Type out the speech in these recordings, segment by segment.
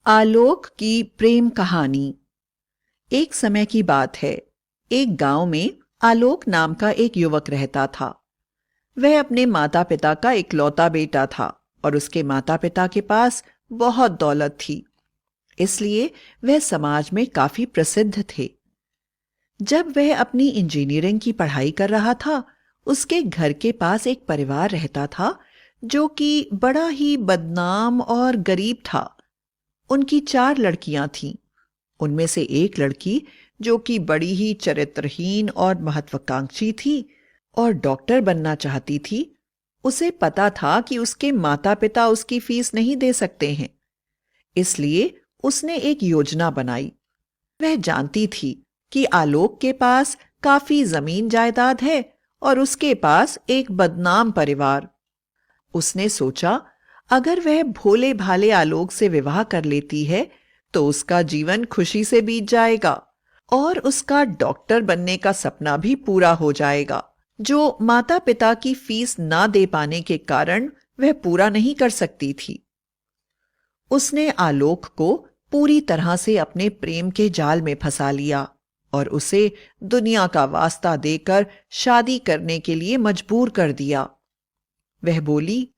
आलोक की प्रेम कहानी। एक समय की बात है। एक गांव में आलोक नाम का एक युवक रहता था। वह अपने माता पिता का इकलौता बेटा था और उसके माता पिता के पास बहुत दौलत थी। इसलिए वह समाज में काफी प्रसिद्ध थे। जब वह अपनी इंजीनियरिंग की पढ़ाई कर रहा था, उसके घर के पास एक परिवार रहता था जो कि बड़ा ही बदनाम और गरीब था। उनकी 4 लड़कियां थीं। उनमें से एक लड़की जो कि बड़ी ही चरित्रहीन और महत्वाकांक्षी थी और डॉक्टर बनना चाहती थी, उसे पता था कि उसके माता-पिता उसकी फीस नहीं दे सकते हैं। इसलिए उसने एक योजना बनाई। वह जानती थी कि आलोक के पास काफी जमीन जायदाद है और उसके पास एक बदनाम परिवार। उसने सोचा, अगर वह भोले भाले आलोक से विवाह कर लेती है तो उसका जीवन खुशी से बीत जाएगा और उसका डॉक्टर बनने का सपना भी पूरा हो जाएगा, जो माता पिता की फीस ना दे पाने के कारण वह पूरा नहीं कर सकती थी। उसने आलोक को पूरी तरह से अपने प्रेम के जाल में फंसा लिया और उसे दुनिया का वास्ता देकर शादी करने के लिए मजबूर कर दिया। वह बोली,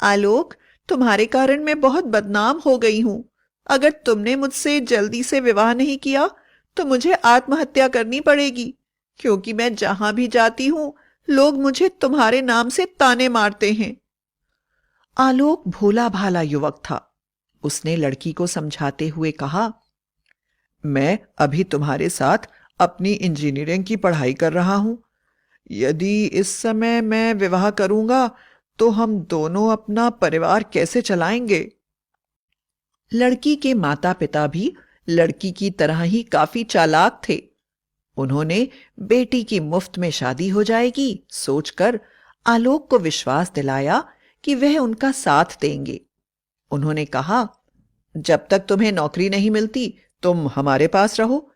आलोक, तुम्हारे कारण मैं बहुत बदनाम हो गई हूं। अगर तुमने मुझसे जल्दी से विवाह नहीं किया तो मुझे आत्महत्या करनी पड़ेगी, क्योंकि मैं जहां भी जाती हूं लोग मुझे तुम्हारे नाम से ताने मारते हैं। आलोक भोला भाला युवक था। उसने लड़की को समझाते हुए कहा, मैं अभी तुम्हारे साथ अपनी इंजीनियरिंग की पढ़ाई कर रहा हूं। यदि इस समय मैं विवाह करूंगा तो हम दोनों अपना परिवार कैसे चलाएंगे? लड़की के माता पिता भी लड़की की तरह ही काफी चालाक थे। उन्होंने बेटी की मुफ्त में शादी हो जाएगी सोचकर आलोक को विश्वास दिलाया कि वह उनका साथ देंगे। उन्होंने कहा, जब तक तुम्हें नौकरी नहीं मिलती तुम हमारे पास रहो,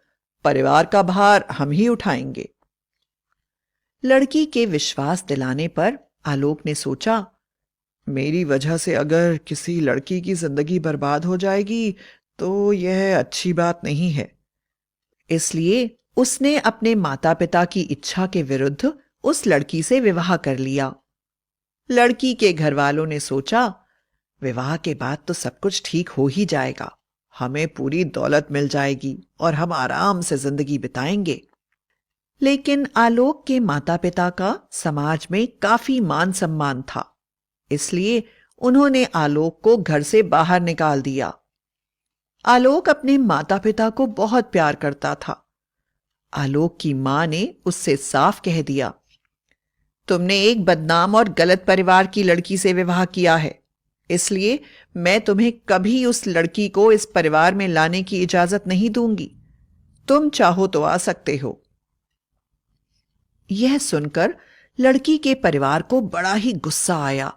परिवार का भार हम ही उठाएंगे। लड़की के विश्वास दिलाने पर आलोक ने सोचा, मेरी वजह से अगर किसी लड़की की जिंदगी बर्बाद हो जाएगी तो यह अच्छी बात नहीं है। इसलिए उसने अपने माता पिता की इच्छा के विरुद्ध उस लड़की से विवाह कर लिया। लड़की के घर वालों ने सोचा, विवाह के बाद तो सब कुछ ठीक हो ही जाएगा, हमें पूरी दौलत मिल जाएगी और हम आराम से जिंदगी बिताएंगे। लेकिन आलोक के माता पिता का समाज में काफी मान सम्मान था। इसलिए उन्होंने आलोक को घर से बाहर निकाल दिया। आलोक अपने माता पिता को बहुत प्यार करता था। आलोक की मां ने उससे साफ कह दिया, तुमने एक बदनाम और गलत परिवार की लड़की से विवाह किया है, इसलिए मैं तुम्हें कभी उस लड़की को इस परिवार में लाने की इजाजत नहीं दूंगी। तुम चाहो तो आ सकते हो। यह सुनकर लड़की के परिवार को बड़ा ही गुस्सा आया,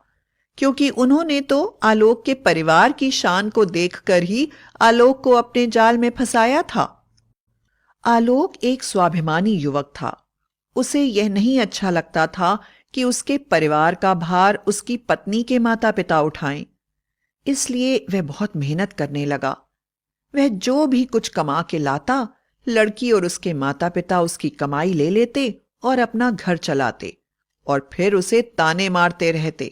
क्योंकि उन्होंने तो आलोक के परिवार की शान को देखकर ही आलोक को अपने जाल में फंसाया था। आलोक एक स्वाभिमानी युवक था। उसे यह नहीं अच्छा लगता था कि उसके परिवार का भार उसकी पत्नी के माता पिता उठाएं। इसलिए वह बहुत मेहनत करने लगा। वह जो भी कुछ कमा के लाता, लड़की और उसके माता पिता उसकी कमाई ले लेते और अपना घर चलाते और फिर उसे ताने मारते रहते।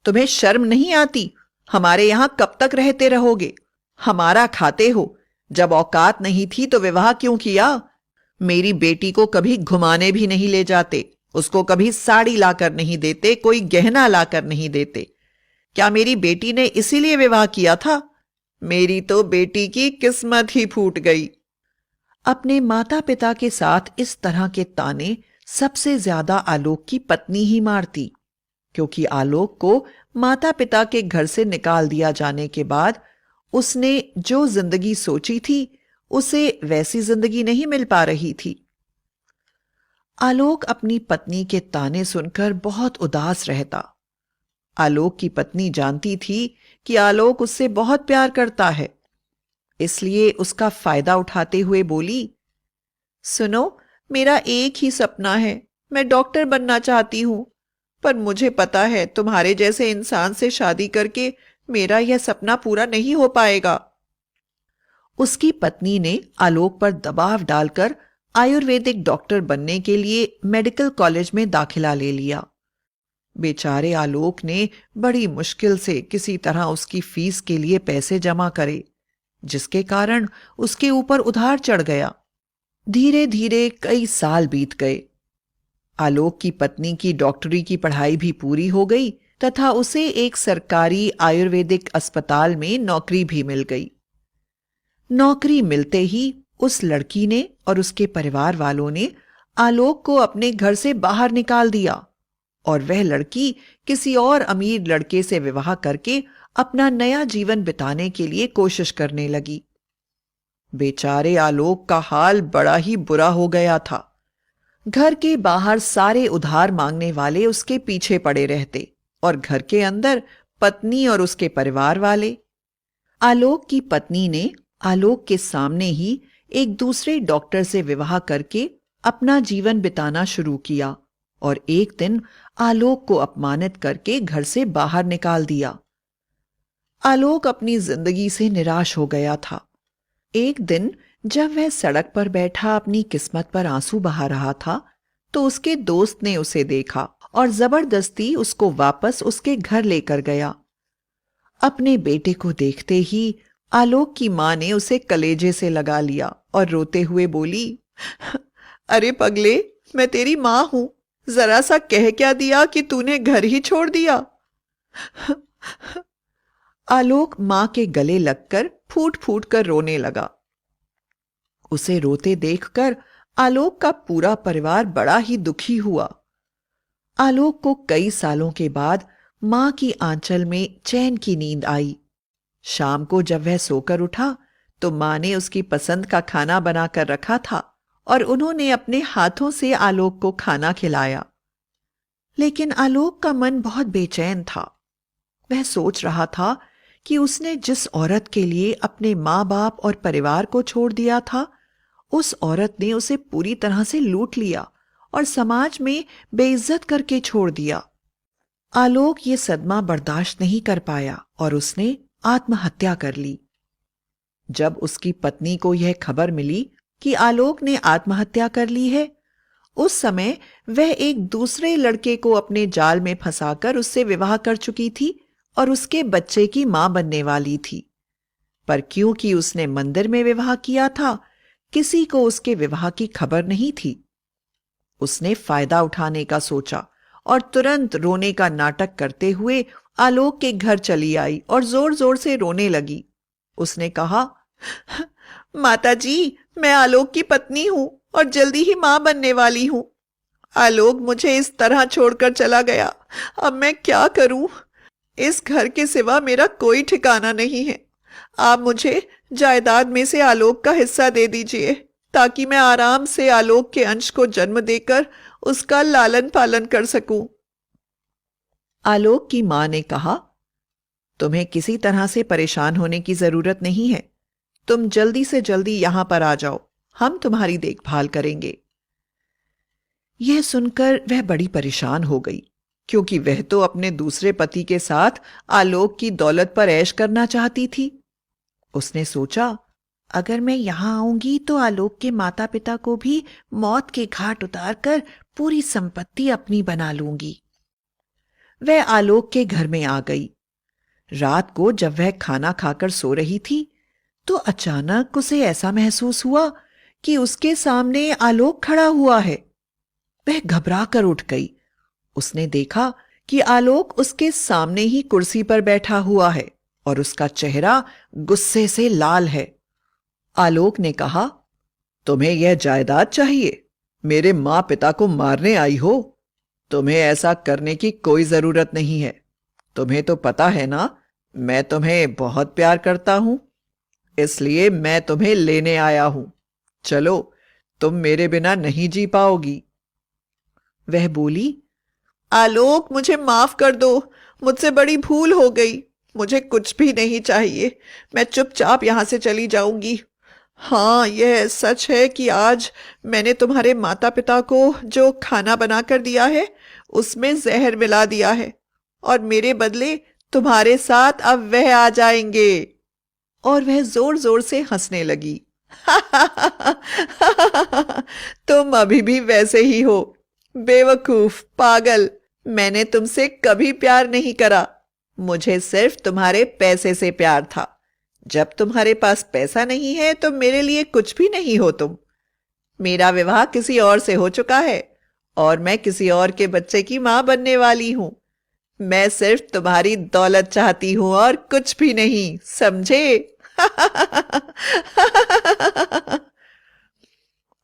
तुम्हें शर्म नहीं आती? हमारे यहां कब तक रहते रहोगे? हमारा खाते हो, जब औकात नहीं थी तो विवाह क्यों किया? मेरी बेटी को कभी घुमाने भी नहीं ले जाते, उसको कभी साड़ी लाकर नहीं देते, कोई गहना लाकर नहीं देते। क्या मेरी बेटी ने इसीलिए विवाह किया था? मेरी तो बेटी की किस्मत ही फूट गई। अपने माता पिता के साथ इस तरह के ताने सबसे ज्यादा आलोक की पत्नी ही मारती, क्योंकि आलोक को माता पिता के घर से निकाल दिया जाने के बाद उसने जो जिंदगी सोची थी उसे वैसी जिंदगी नहीं मिल पा रही थी। आलोक अपनी पत्नी के ताने सुनकर बहुत उदास रहता। आलोक की पत्नी जानती थी कि आलोक उससे बहुत प्यार करता है, इसलिए उसका फायदा उठाते हुए बोली, सुनो, मेरा एक ही सपना है, मैं डॉक्टर बनना चाहती हूं, पर मुझे पता है तुम्हारे जैसे इंसान से शादी करके मेरा यह सपना पूरा नहीं हो पाएगा। उसकी पत्नी ने आलोक पर दबाव डालकर आयुर्वेदिक डॉक्टर बनने के लिए मेडिकल कॉलेज में दाखिला ले लिया। बेचारे आलोक ने बड़ी मुश्किल से किसी तरह उसकी फीस के लिए पैसे जमा करे, जिसके कारण उसके ऊपर उधार चढ़ गया। धीरे धीरे कई साल बीत गए। आलोक की पत्नी की डॉक्टरी की पढ़ाई भी पूरी हो गई तथा उसे एक सरकारी आयुर्वेदिक अस्पताल में नौकरी भी मिल गई। नौकरी मिलते ही उस लड़की ने और उसके परिवार वालों ने आलोक को अपने घर से बाहर निकाल दिया और वह लड़की किसी और अमीर लड़के से विवाह करके अपना नया जीवन बिताने के लिए कोशिश करने लगी। बेचारे आलोक का हाल बड़ा ही बुरा हो गया था। घर के बाहर सारे उधार मांगने वाले उसके पीछे पड़े रहते और घर के अंदर पत्नी और उसके परिवार वाले। आलोक की पत्नी ने आलोक के सामने ही एक दूसरे डॉक्टर से विवाह करके अपना जीवन बिताना शुरू किया और एक दिन आलोक को अपमानित करके घर से बाहर निकाल दिया। आलोक अपनी जिंदगी से निराश हो गया था। एक दिन जब वह सड़क पर बैठा अपनी किस्मत पर आंसू बहा रहा था तो उसके दोस्त ने उसे देखा और जबरदस्ती उसको वापस उसके घर लेकर गया। अपने बेटे को देखते ही आलोक की मां ने उसे कलेजे से लगा लिया और रोते हुए बोली, अरे पगले, मैं तेरी मां हूं, जरा सा कह क्या दिया कि तूने घर ही छोड़ दिया। आलोक मां के गले लगकर फूट फूट कर रोने लगा। उसे रोते देखकर आलोक का पूरा परिवार बड़ा ही दुखी हुआ। आलोक को कई सालों के बाद मां की आंचल में चैन की नींद आई। शाम को जब वह सोकर उठा तो मां ने उसकी पसंद का खाना बनाकर रखा था और उन्होंने अपने हाथों से आलोक को खाना खिलाया। लेकिन आलोक का मन बहुत बेचैन था। वह सोच रहा था कि उसने जिस औरत के लिए अपने माँ बाप और परिवार को छोड़ दिया था, उस औरत ने उसे पूरी तरह से लूट लिया और समाज में बेइज्जत करके छोड़ दिया। आलोक ये सदमा बर्दाश्त नहीं कर पाया और उसने आत्महत्या कर ली। जब उसकी पत्नी को यह खबर मिली कि आलोक ने आत्महत्या कर ली है, उस समय वह एक दूसरे लड़के को अपने जाल में फंसाकर उससे विवाह कर चुकी थी और उसके बच्चे की मां बनने वाली थी। पर क्योंकि उसने मंदिर में विवाह किया था, किसी को उसके विवाह की खबर नहीं थी। उसने फायदा उठाने का सोचा और तुरंत रोने का नाटक करते हुए आलोक के घर चली आई और जोर जोर से रोने लगी। उसने कहा, माता जी, मैं आलोक की पत्नी हूं और जल्दी ही मां बनने वाली हूं। आलोक मुझे इस तरह छोड़कर चला गया, अब मैं क्या करूं? इस घर के सिवा मेरा कोई ठिकाना नहीं है। आप मुझे जायदाद में से आलोक का हिस्सा दे दीजिए ताकि मैं आराम से आलोक के अंश को जन्म देकर उसका लालन पालन कर सकूं। आलोक की मां ने कहा, तुम्हें किसी तरह से परेशान होने की जरूरत नहीं है। तुम जल्दी से जल्दी यहां पर आ जाओ, हम तुम्हारी देखभाल करेंगे। यह सुनकर वह बड़ी परेशान हो गई, क्योंकि वह तो अपने दूसरे पति के साथ आलोक की दौलत पर ऐश करना चाहती थी। उसने सोचा, अगर मैं यहां आऊंगी तो आलोक के माता पिता को भी मौत के घाट उतारकर पूरी संपत्ति अपनी बना लूंगी। वह आलोक के घर में आ गई। रात को जब वह खाना खाकर सो रही थी तो अचानक उसे ऐसा महसूस हुआ कि उसके सामने आलोक खड़ा हुआ है। वह घबरा कर उठ गई। उसने देखा कि आलोक उसके सामने ही कुर्सी पर बैठा हुआ है और उसका चेहरा गुस्से से लाल है। आलोक ने कहा, तुम्हें यह जायदाद चाहिए? मेरे मां पिता को मारने आई हो? तुम्हें ऐसा करने की कोई जरूरत नहीं है। तुम्हें तो पता है ना, मैं तुम्हें बहुत प्यार करता हूं, इसलिए मैं तुम्हें लेने आया हूं। चलो, तुम मेरे बिना नहीं जी पाओगी। वह बोली, आलोक, मुझे माफ कर दो, मुझसे बड़ी भूल हो गई। मुझे कुछ भी नहीं चाहिए, मैं चुपचाप यहां से चली जाऊंगी। हाँ, यह सच है कि आज मैंने तुम्हारे माता पिता को जो खाना बनाकर दिया है उसमें जहर मिला दिया है और मेरे बदले तुम्हारे साथ अब वह आ जाएंगे। और वह जोर जोर से हंसने लगी। तुम अभी भी वैसे ही हो, बेवकूफ, पागल। मैंने तुमसे कभी प्यार नहीं करा। मुझे सिर्फ तुम्हारे पैसे से प्यार था। जब तुम्हारे पास पैसा नहीं है तो मेरे लिए कुछ भी नहीं हो तुम। मेरा विवाह किसी और से हो चुका है और मैं किसी और के बच्चे की मां बनने वाली हूं। मैं सिर्फ तुम्हारी दौलत चाहती हूं और कुछ भी नहीं, समझे?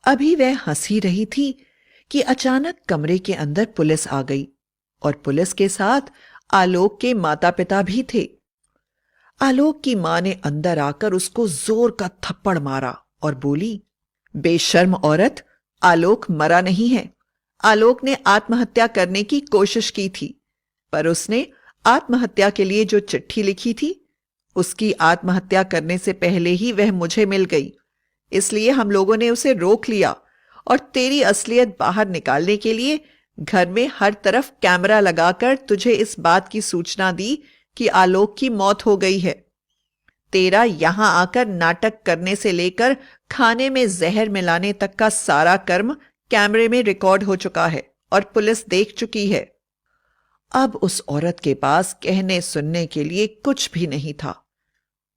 अभी वह हंस ही रही थी कि अचानक कमरे के अंदर पुलिस आ गई और पुलिस के साथ आलोक के माता पिता भी थे। आलोक की मां ने अंदर आकर उसको जोर का थप्पड़ मारा और बोली, बेशर्म औरत, आलोक मरा नहीं है। आलोक ने आत्महत्या करने की कोशिश की थी, पर उसने आत्महत्या के लिए जो चिट्ठी लिखी थी, उसकी आत्महत्या करने से पहले ही वह मुझे मिल गई। इसलिए हम लोगों ने उसे रोक लिया और तेरी असलियत बाहर निकालने के लिए घर में हर तरफ कैमरा लगाकर तुझे इस बात की सूचना दी कि आलोक की मौत हो गई है। तेरा यहां आकर नाटक करने से लेकर खाने में जहर मिलाने तक का सारा कर्म कैमरे में रिकॉर्ड हो चुका है और पुलिस देख चुकी है। अब उस औरत के पास कहने सुनने के लिए कुछ भी नहीं था।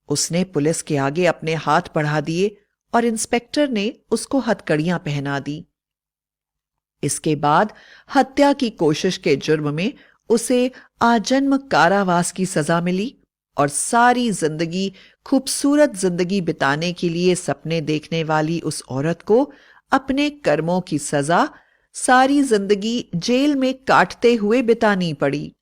उसने पुलिस के आगे अपने हाथ बढ़ा दिए और इंस्पेक्टर ने उसको हथकड़ियां पहना दी। इसके बाद हत्या की कोशिश के जुर्म में उसे आजन्म कारावास की सजा मिली और सारी जिंदगी खूबसूरत जिंदगी बिताने के लिए सपने देखने वाली उस औरत को अपने कर्मों की सजा सारी जिंदगी जेल में काटते हुए बितानी पड़ी।